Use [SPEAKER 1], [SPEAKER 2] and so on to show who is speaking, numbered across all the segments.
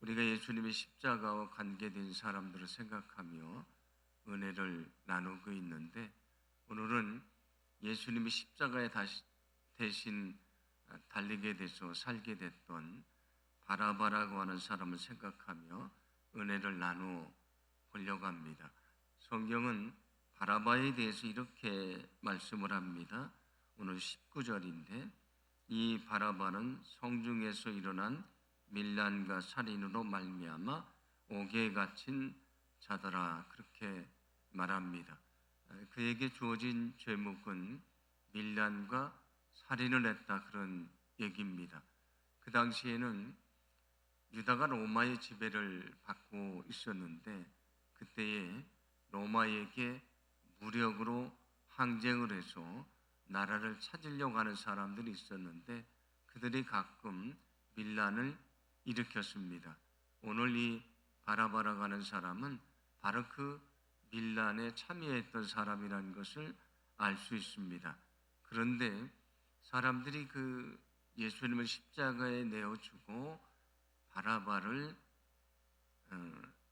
[SPEAKER 1] 우리가 예수님의 십자가와 관계된 사람들을 생각하며 은혜를 나누고 있는데, 오늘은 예수님이 십자가에 대신 달리게 돼서 살게 됐던 바라바라고 하는 사람을 생각하며 은혜를 나누어 보려고 합니다. 성경은 바라바에 대해서 이렇게 말씀을 합니다. 오늘 19절인데, 이 바라바는 성중에서 일어난 밀란과 살인으로 말미암아 옥에 갇힌 자더라, 그렇게 말합니다. 그에게 주어진 죄목은 밀란과 살인을 했다, 그런 얘기입니다. 그 당시에는 유다가 로마의 지배를 받고 있었는데, 그때에 로마에게 무력으로 항쟁을 해서 나라를 찾으려고 하는 사람들이 있었는데, 그들이 가끔 밀란을 일으켰습니다. 오늘 이 바라바라고 하는 사람은 바로 그 밀란에 참여했던 사람이라는 것을 알 수 있습니다. 그런데 사람들이 그 예수님을 십자가에 내어주고 바라바를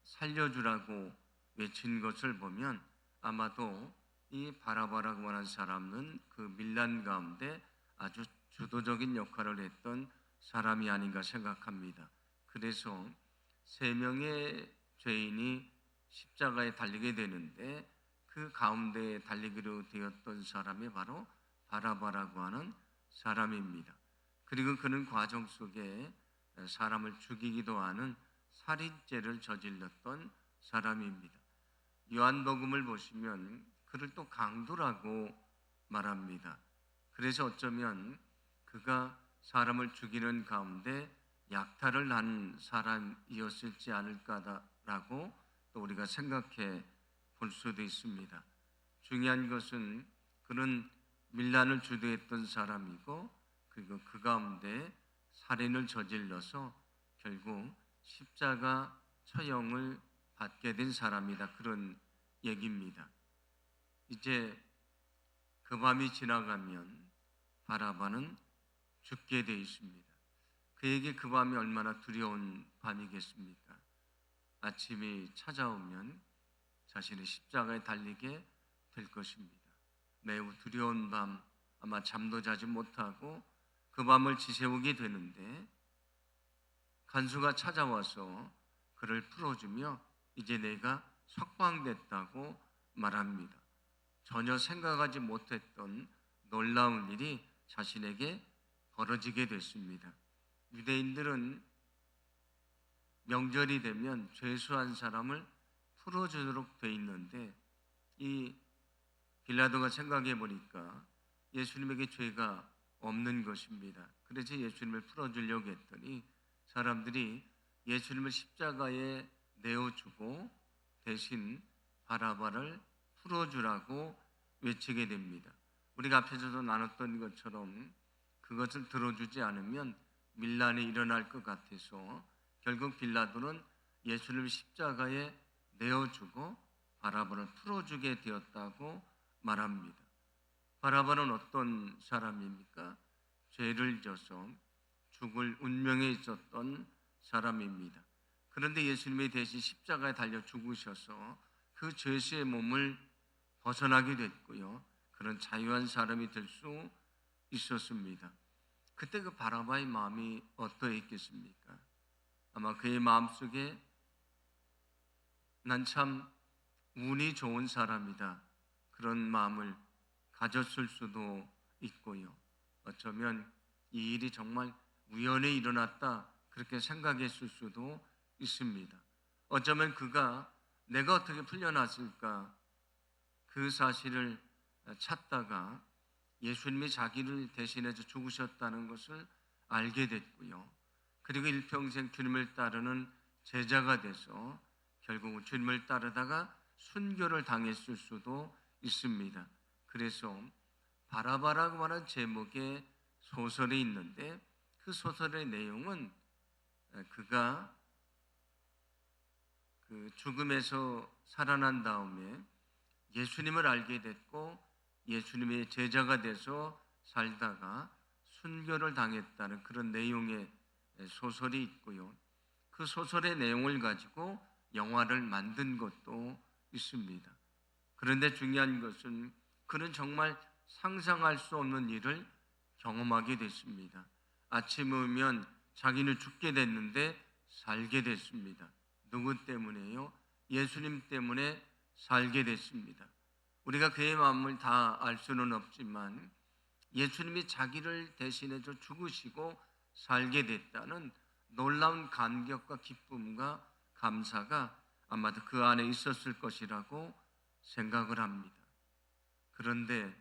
[SPEAKER 1] 살려주라고 외친 것을 보면 아마도 이 바라바라고 하는 사람은 그 밀란 가운데 아주 주도적인 역할을 했던 사람이 아닌가 생각합니다. 그래서 세 명의 죄인이 십자가에 달리게 되는데, 그 가운데에 달리기로 되었던 사람이 바로 바라바라고 하는 사람입니다. 그리고 그는 과정 속에 사람을 죽이기도 하는 살인죄를 저질렀던 사람입니다. 요한복음을 보시면 그를 또 강도라고 말합니다. 그래서 어쩌면 그가 사람을 죽이는 가운데 약탈을 한 사람이었을지 않을까라고 또 우리가 생각해 볼 수도 있습니다. 중요한 것은 그는 밀란을 주도했던 사람이고, 그리고 그 가운데 살인을 저질러서 결국 십자가 처형을 받게 된 사람이다, 그런 얘기입니다. 이제 그 밤이 지나가면 바라바는 죽게 되어 있습니다. 그에게 그 밤이 얼마나 두려운 밤이겠습니까? 아침이 찾아오면 자신의 십자가에 달리게 될 것입니다. 매우 두려운 밤, 아마 잠도 자지 못하고 그 밤을 지새우게 되는데, 간수가 찾아와서 그를 풀어주며 이제 내가 석방됐다고 말합니다. 전혀 생각하지 못했던 놀라운 일이 자신에게 벌어지게 됐습니다. 유대인들은 명절이 되면 죄수한 사람을 풀어주도록 돼 있는데, 이 빌라도가 생각해 보니까 예수님에게 죄가 없는 것입니다. 그래서 예수님을 풀어주려고 했더니 사람들이 예수님을 십자가에 내어주고 대신 바라바를 풀어주라고 외치게 됩니다. 우리가 앞에서도 나눴던 것처럼 그것을 들어주지 않으면 밀란이 일어날 것 같아서 결국 빌라도는 예수님을 십자가에 내어주고 바라바를 풀어주게 되었다고 말합니다. 바라바는 어떤 사람입니까? 죄를 져서 죽을 운명에 있었던 사람입니다. 그런데 예수님이 대신 십자가에 달려 죽으셔서 그 죄수의 몸을 벗어나게 됐고요, 그런 자유한 사람이 될 수 있었습니다. 그때 그 바라바의 마음이 어떠했겠습니까? 아마 그의 마음속에 난 참 운이 좋은 사람이다, 그런 마음을 가졌을 수도 있고요, 어쩌면 이 일이 정말 우연히 일어났다, 그렇게 생각했을 수도 있습니다. 어쩌면 그가 내가 어떻게 풀려났을까, 그 사실을 찾다가 예수님이 자기를 대신해서 죽으셨다는 것을 알게 됐고요, 그리고 일평생 주님을 따르는 제자가 돼서 결국 주님을 따르다가 순교를 당했을 수도 있습니다. 그래서 바라바라고 하는 제목의 소설이 있는데, 그 소설의 내용은 그가 그 죽음에서 살아난 다음에 예수님을 알게 됐고 예수님의 제자가 돼서 살다가 순교를 당했다는 그런 내용의 소설이 있고요, 그 소설의 내용을 가지고 영화를 만든 것도 있습니다. 그런데 중요한 것은 그는 정말 상상할 수 없는 일을 경험하게 됐습니다. 아침에 오면 자기는 죽게 됐는데 살게 됐습니다. 누구 때문에요? 예수님 때문에 살게 됐습니다. 우리가 그의 마음을 다 알 수는 없지만 예수님이 자기를 대신해서 죽으시고 살게 됐다는 놀라운 감격과 기쁨과 감사가 아마도 그 안에 있었을 것이라고 생각을 합니다. 그런데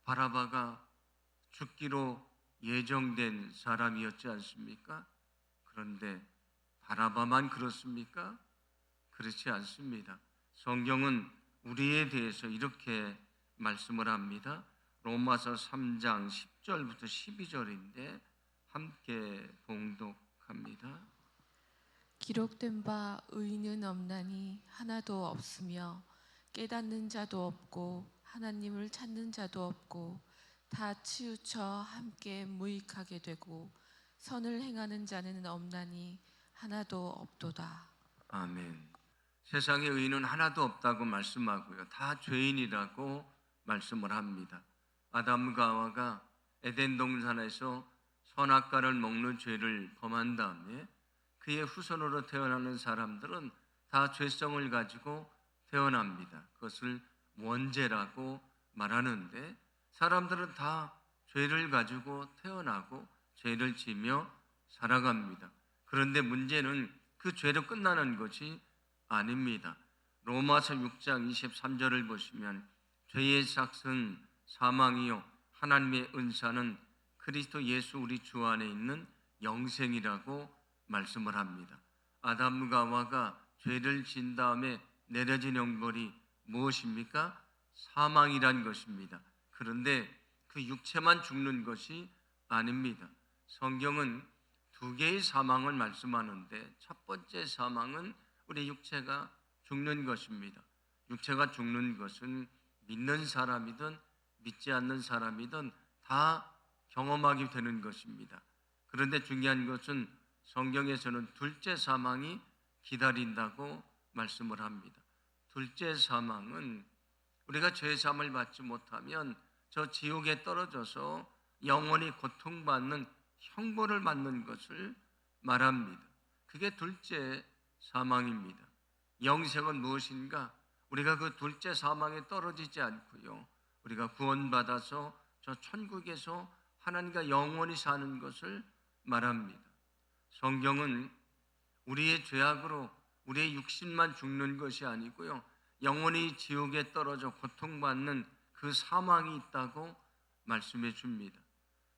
[SPEAKER 1] 바라바가 죽기로 예정된 사람이었지 않습니까? 그런데 바라바만 그렇습니까? 그렇지 않습니다. 성경은 우리에 대해서 이렇게 말씀을 합니다. 로마서 3장 10절부터 12절인데 함께 봉독합니다.
[SPEAKER 2] 기록된 바 의인은 없나니 하나도 없으며 깨닫는 자도 없고 하나님을 찾는 자도 없고 다 치우쳐 함께 무익하게 되고 선을 행하는 자는 없나니 하나도 없도다.
[SPEAKER 1] 아멘. 세상에 의인은 하나도 없다고 말씀하고요. 다 죄인이라고 말씀을 합니다. 아담과 하와가 에덴 동산에서 선악과를 먹는 죄를 범한 다음에 그의 후손으로 태어나는 사람들은 다 죄성을 가지고 태어납니다. 그것을 원죄라고 말하는데 사람들은 다 죄를 가지고 태어나고 죄를 지며 살아갑니다. 그런데 문제는 그 죄로 끝나는 것이 아닙니다. 로마서 6장 23절을 보시면 죄의 삭은 사망이요 하나님의 은사는 그리스도 예수 우리 주 안에 있는 영생이라고 말씀을 합니다. 아담과 하와가 죄를 진 다음에 내려진 형벌이 무엇입니까? 사망이란 것입니다. 그런데 그 육체만 죽는 것이 아닙니다. 성경은 두 개의 사망을 말씀하는데 첫 번째 사망은 우리 육체가 죽는 것입니다. 육체가 죽는 것은 믿는 사람이든 믿지 않는 사람이든 다 경험하게 되는 것입니다. 그런데 중요한 것은 성경에서는 둘째 사망이 기다린다고 말씀을 합니다. 둘째 사망은 우리가 죄 사함을 받지 못하면 저 지옥에 떨어져서 영원히 고통받는 형벌을 받는 것을 말합니다. 그게 둘째 사망입니다. 영생은 무엇인가? 우리가 그 둘째 사망에 떨어지지 않고요. 우리가 구원받아서 저 천국에서 하나님과 영원히 사는 것을 말합니다. 성경은 우리의 죄악으로 우리의 육신만 죽는 것이 아니고요. 영원히 지옥에 떨어져 고통받는 그 사망이 있다고 말씀해 줍니다.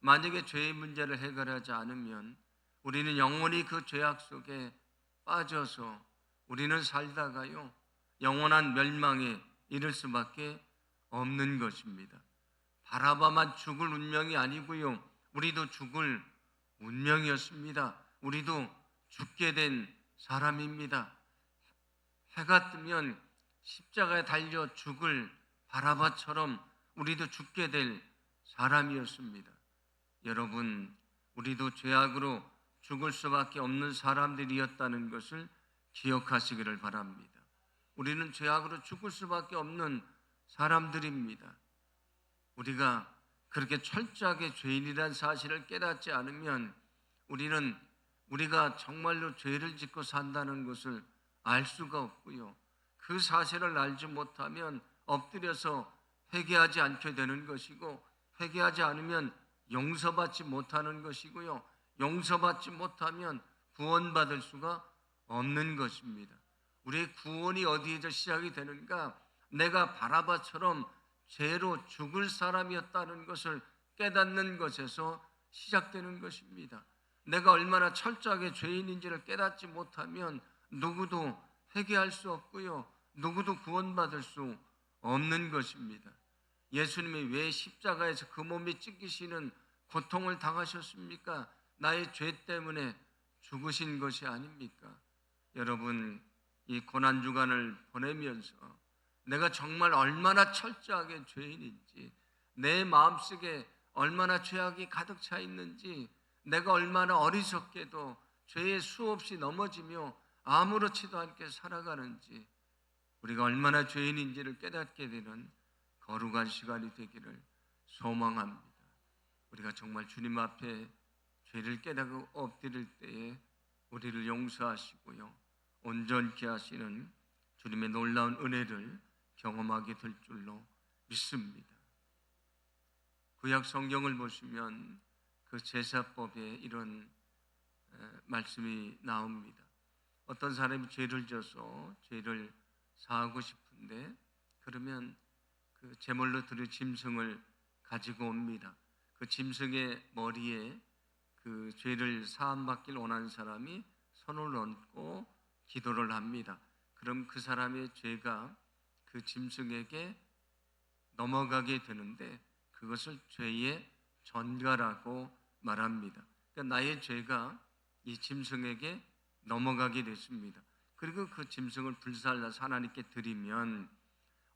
[SPEAKER 1] 만약에 죄의 문제를 해결하지 않으면 우리는 영원히 그 죄악 속에 빠져서 우리는 살다가요 영원한 멸망에 이를 수밖에 없는 것입니다. 바라바만 죽을 운명이 아니고요 우리도 죽을 운명이었습니다. 우리도 죽게 된 사람입니다. 해가 뜨면 십자가에 달려 죽을 바라바처럼 우리도 죽게 될 사람이었습니다. 여러분, 우리도 죄악으로 죽을 수밖에 없는 사람들이었다는 것을 기억하시기를 바랍니다. 우리는 죄악으로 죽을 수밖에 없는 사람들입니다. 우리가 그렇게 철저하게 죄인이라는 사실을 깨닫지 않으면 우리는 우리가 정말로 죄를 짓고 산다는 것을 알 수가 없고요. 그 사실을 알지 못하면 엎드려서 회개하지 않게 되는 것이고 회개하지 않으면 용서받지 못하는 것이고요. 용서받지 못하면 구원받을 수가 없는 것입니다. 우리의 구원이 어디에서 시작이 되는가? 내가 바라바처럼 죄로 죽을 사람이었다는 것을 깨닫는 것에서 시작되는 것입니다. 내가 얼마나 철저하게 죄인인지를 깨닫지 못하면 누구도 회개할 수 없고요. 누구도 구원받을 수 없는 것입니다. 예수님이 왜 십자가에서 그 몸이 찢기시는 고통을 당하셨습니까? 나의 죄 때문에 죽으신 것이 아닙니까? 여러분, 이 고난주간을 보내면서 내가 정말 얼마나 철저하게 죄인인지, 내 마음속에 얼마나 죄악이 가득 차 있는지, 내가 얼마나 어리석게도 죄에 수없이 넘어지며 아무렇지도 않게 살아가는지 우리가 얼마나 죄인인지를 깨닫게 되는 거룩한 시간이 되기를 소망합니다. 우리가 정말 주님 앞에 죄를 깨닫고 엎드릴 때에 우리를 용서하시고요, 온전케 하시는 주님의 놀라운 은혜를 경험하게 될 줄로 믿습니다. 구약 성경을 보시면 그 제사법에 이런 말씀이 나옵니다. 어떤 사람이 죄를 져서 죄를 사하고 싶은데 그러면 그 제물로 드릴 짐승을 가지고 옵니다. 그 짐승의 머리에 그 죄를 사함받길 원하는 사람이 손을 얹고 기도를 합니다. 그럼 그 사람의 죄가 그 짐승에게 넘어가게 되는데 그것을 죄의 전가라고 말합니다. 그러니까 나의 죄가 이 짐승에게 넘어가게 됐습니다. 그리고 그 짐승을 불살라서 하나님께 드리면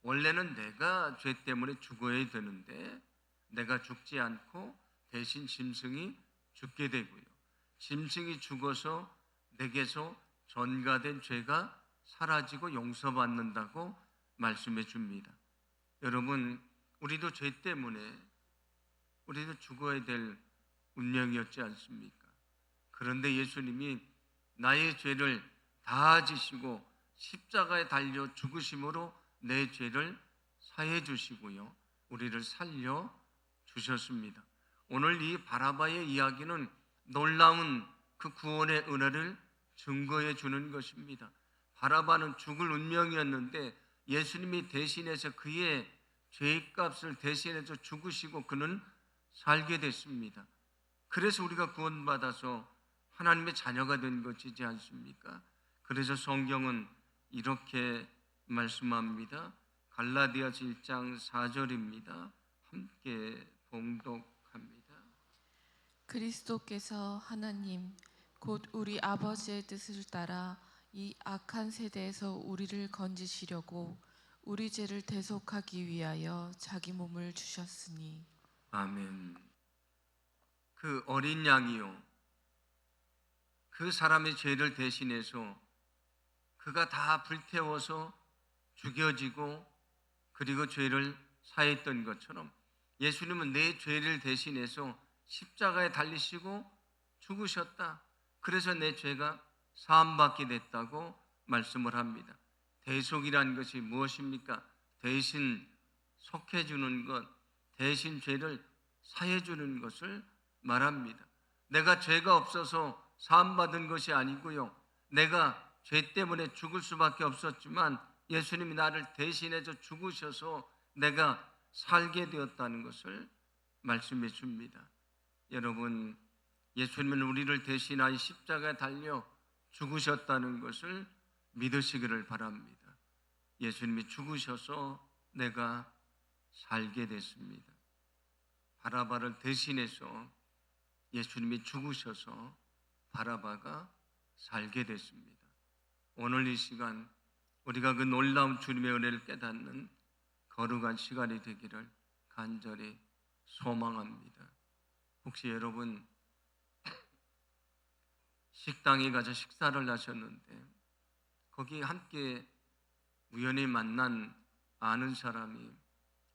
[SPEAKER 1] 원래는 내가 죄 때문에 죽어야 되는데 내가 죽지 않고 대신 짐승이 죽게 되고요, 짐승이 죽어서 내게서 전가된 죄가 사라지고 용서받는다고 말씀해 줍니다. 여러분, 우리도 죄 때문에 우리도 죽어야 될 운명이었지 않습니까? 그런데 예수님이 나의 죄를 다 지시고 십자가에 달려 죽으심으로 내 죄를 사해 주시고요, 우리를 살려 주셨습니다. 오늘 이 바라바의 이야기는 놀라운 그 구원의 은혜를 증거해 주는 것입니다. 바라바는 죽을 운명이었는데 예수님이 대신해서 그의 죄값을 대신해서 죽으시고 그는 살게 됐습니다. 그래서 우리가 구원받아서 하나님의 자녀가 된 것이지 않습니까? 그래서 성경은 이렇게 말씀합니다. 갈라디아서 1장 4절입니다. 함께 봉독합니다.
[SPEAKER 2] 그리스도께서 하나님 곧 우리 아버지의 뜻을 따라 이 악한 세대에서 우리를 건지시려고 우리 죄를 대속하기 위하여 자기 몸을 주셨으니.
[SPEAKER 1] 아멘. 그 어린 양이요, 그 사람의 죄를 대신해서 그가 다 불태워서 죽여지고 그리고 죄를 사했던 것처럼 예수님은 내 죄를 대신해서 십자가에 달리시고 죽으셨다. 그래서 내 죄가 사함받게 됐다고 말씀을 합니다. 대속이란 것이 무엇입니까? 대신 속해주는 것, 대신 죄를 사해주는 것을 말합니다. 내가 죄가 없어서 사함받은 것이 아니고요, 내가 죄 때문에 죽을 수밖에 없었지만 예수님이 나를 대신해서 죽으셔서 내가 살게 되었다는 것을 말씀해 줍니다. 여러분, 예수님은 우리를 대신하여 십자가에 달려 죽으셨다는 것을 믿으시기를 바랍니다. 예수님이 죽으셔서 내가 살게 됐습니다. 바라바를 대신해서 예수님이 죽으셔서 바라바가 살게 됐습니다. 오늘 이 시간 우리가 그 놀라운 주님의 은혜를 깨닫는 거룩한 시간이 되기를 간절히 소망합니다. 혹시 여러분 식당에 가서 식사를 하셨는데 거기 함께 우연히 만난 아는 사람이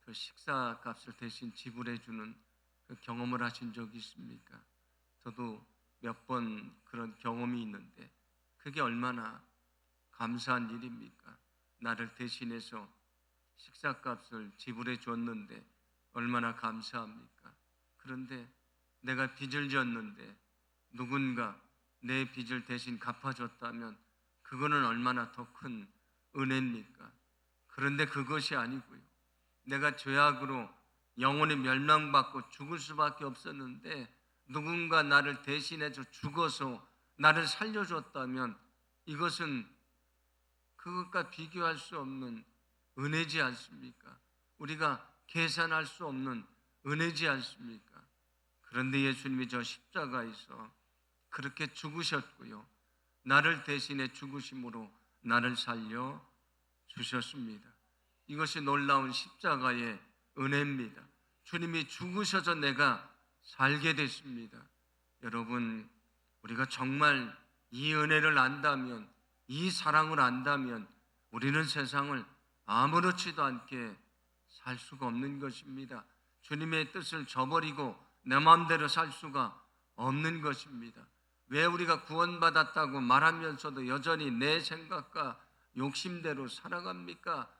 [SPEAKER 1] 그 식사 값을 대신 지불해 주는 그 경험을 하신 적이 있습니까? 저도 몇 번 그런 경험이 있는데 그게 얼마나 감사한 일입니까? 나를 대신해서 식사값을 지불해 줬는데 얼마나 감사합니까? 그런데 내가 빚을 졌는데 누군가 내 빚을 대신 갚아줬다면 그거는 얼마나 더 큰 은혜입니까? 그런데 그것이 아니고요, 내가 죄악으로 영원히 멸망받고 죽을 수밖에 없었는데 누군가 나를 대신해서 죽어서 나를 살려줬다면 이것은 그것과 비교할 수 없는 은혜지 않습니까? 우리가 계산할 수 없는 은혜지 않습니까? 그런데 예수님이 저 십자가에서 그렇게 죽으셨고요, 나를 대신해 죽으심으로 나를 살려 주셨습니다. 이것이 놀라운 십자가의 은혜입니다. 주님이 죽으셔서 내가 살게 됐습니다. 여러분, 우리가 정말 이 은혜를 안다면, 이 사랑을 안다면 우리는 세상을 아무렇지도 않게 살 수가 없는 것입니다. 주님의 뜻을 저버리고 내 마음대로 살 수가 없는 것입니다. 왜 우리가 구원받았다고 말하면서도 여전히 내 생각과 욕심대로 살아갑니까?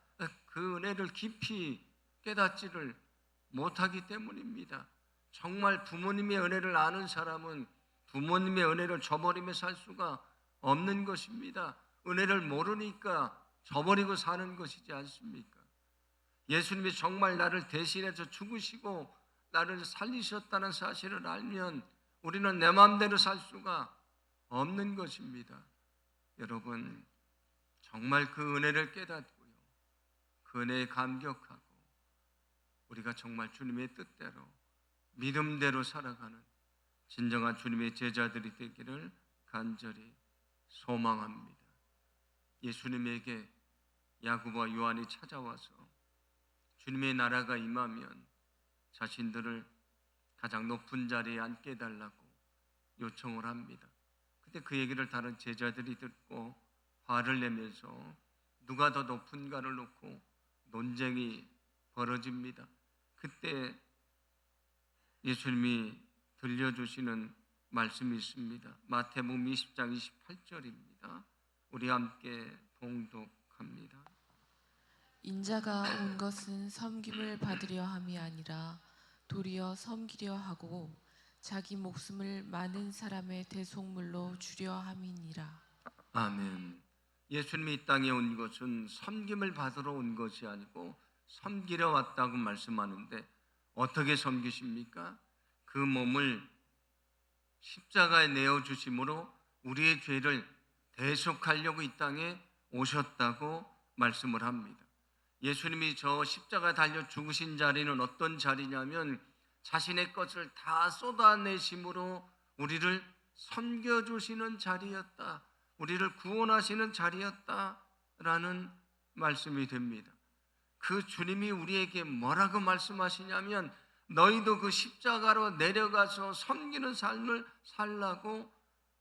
[SPEAKER 1] 그 은혜를 깊이 깨닫지를 못하기 때문입니다. 정말 부모님의 은혜를 아는 사람은 부모님의 은혜를 저버리며 살 수가 없는 것입니다. 은혜를 모르니까 저버리고 사는 것이지 않습니까? 예수님이 정말 나를 대신해서 죽으시고 나를 살리셨다는 사실을 알면 우리는 내 마음대로 살 수가 없는 것입니다. 여러분, 정말 그 은혜를 깨닫고요, 그 은혜에 감격하고 우리가 정말 주님의 뜻대로 믿음대로 살아가는 진정한 주님의 제자들이 되기를 간절히 소망합니다. 예수님에게 야고보와 요한이 찾아와서 주님의 나라가 임하면 자신들을 가장 높은 자리에 앉게 해달라고 요청을 합니다. 그때 그 얘기를 다른 제자들이 듣고 화를 내면서 누가 더 높은가를 놓고 논쟁이 벌어집니다. 그때 예수님이 들려주시는 말씀이 있습니다. 마태복음 20장 28절입니다. 우리 함께 봉독합니다.
[SPEAKER 2] 인자가 온 것은 섬김을 받으려 함이 아니라 도리어 섬기려 하고 자기 목숨을 많은 사람의 대속물로 주려 함이니라.
[SPEAKER 1] 아멘. 예수님이 이 땅에 온 것은 섬김을 받으러 온 것이 아니고 섬기려 왔다고 말씀하는데 어떻게 섬기십니까? 그 몸을 십자가에 내어주심으로 우리의 죄를 대속하려고 이 땅에 오셨다고 말씀을 합니다. 예수님이 저 십자가에 달려 죽으신 자리는 어떤 자리냐면 자신의 것을 다 쏟아내심으로 우리를 섬겨주시는 자리였다, 우리를 구원하시는 자리였다라는 말씀이 됩니다. 그 주님이 우리에게 뭐라고 말씀하시냐면 너희도 그 십자가로 내려가서 섬기는 삶을 살라고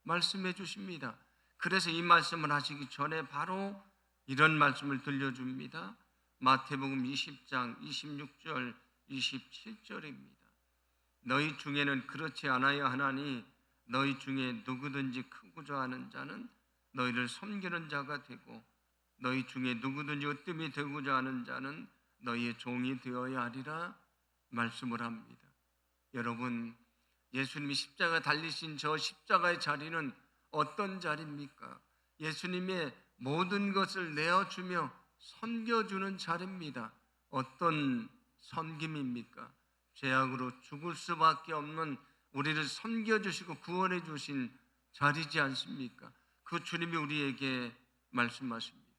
[SPEAKER 1] 말씀해 주십니다. 그래서 이 말씀을 하시기 전에 바로 이런 말씀을 들려줍니다. 마태복음 20장 26절 27절입니다. 너희 중에는 그렇지 않아야 하나니 너희 중에 누구든지 크고자 하는 자는 너희를 섬기는 자가 되고 너희 중에 누구든지 으뜸이 되고자 하는 자는 너희의 종이 되어야 하리라 말씀을 합니다. 여러분, 예수님이 십자가 달리신 저 십자가의 자리는 어떤 자리입니까? 예수님의 모든 것을 내어주며 섬겨주는 자리입니다. 어떤 섬김입니까? 죄악으로 죽을 수밖에 없는 우리를 섬겨주시고 구원해 주신 자리지 않습니까? 그 주님이 우리에게 말씀하십니다.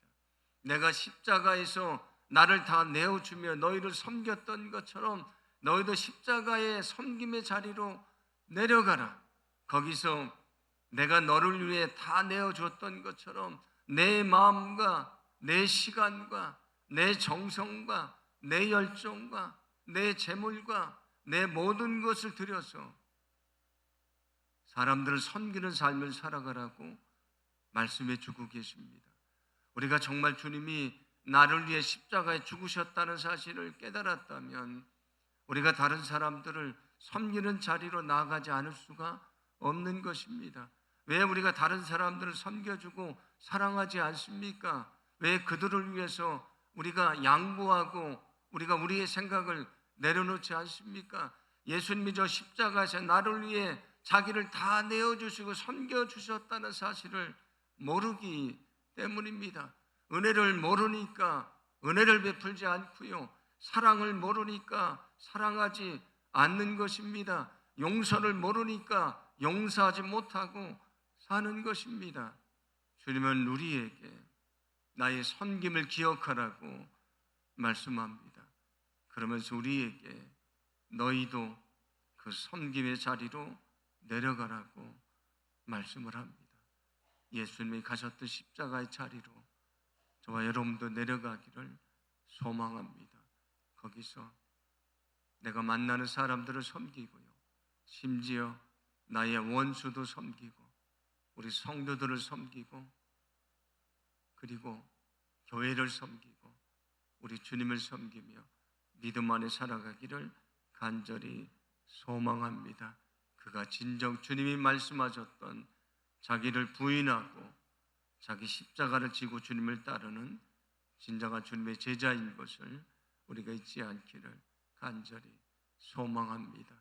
[SPEAKER 1] 내가 십자가에서 나를 다 내어주며 너희를 섬겼던 것처럼 너희도 십자가의 섬김의 자리로 내려가라. 거기서 내가 너를 위해 다 내어줬던 것처럼 내 마음과 내 시간과 내 정성과 내 열정과 내 재물과 내 모든 것을 들여서 사람들을 섬기는 삶을 살아가라고 말씀해 주고 계십니다. 우리가 정말 주님이 나를 위해 십자가에 죽으셨다는 사실을 깨달았다면 우리가 다른 사람들을 섬기는 자리로 나아가지 않을 수가 없는 것입니다. 왜 우리가 다른 사람들을 섬겨주고 사랑하지 않습니까? 왜 그들을 위해서 우리가 양보하고 우리가 우리의 생각을 내려놓지 않습니까? 예수님이 저 십자가에서 나를 위해 자기를 다 내어주시고 섬겨주셨다는 사실을 모르기 때문입니다. 은혜를 모르니까 은혜를 베풀지 않고요, 사랑을 모르니까 사랑하지 않는 것입니다. 용서를 모르니까 용서하지 못하고 사는 것입니다. 주님은 우리에게 나의 섬김을 기억하라고 말씀합니다. 그러면서 우리에게 너희도 그 섬김의 자리로 내려가라고 말씀을 합니다. 예수님이 가셨던 십자가의 자리로 저와 여러분도 내려가기를 소망합니다. 거기서 내가 만나는 사람들을 섬기고요, 심지어 나의 원수도 섬기고 우리 성도들을 섬기고 그리고 교회를 섬기고 우리 주님을 섬기며 믿음 안에 살아가기를 간절히 소망합니다. 그가 진정 주님이 말씀하셨던 자기를 부인하고 자기 십자가를 지고 주님을 따르는 진정한 주님의 제자인 것을 우리가 잊지 않기를 간절히 소망합니다.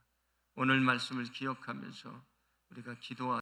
[SPEAKER 1] 오늘 말씀을 기억하면서 우리가 기도하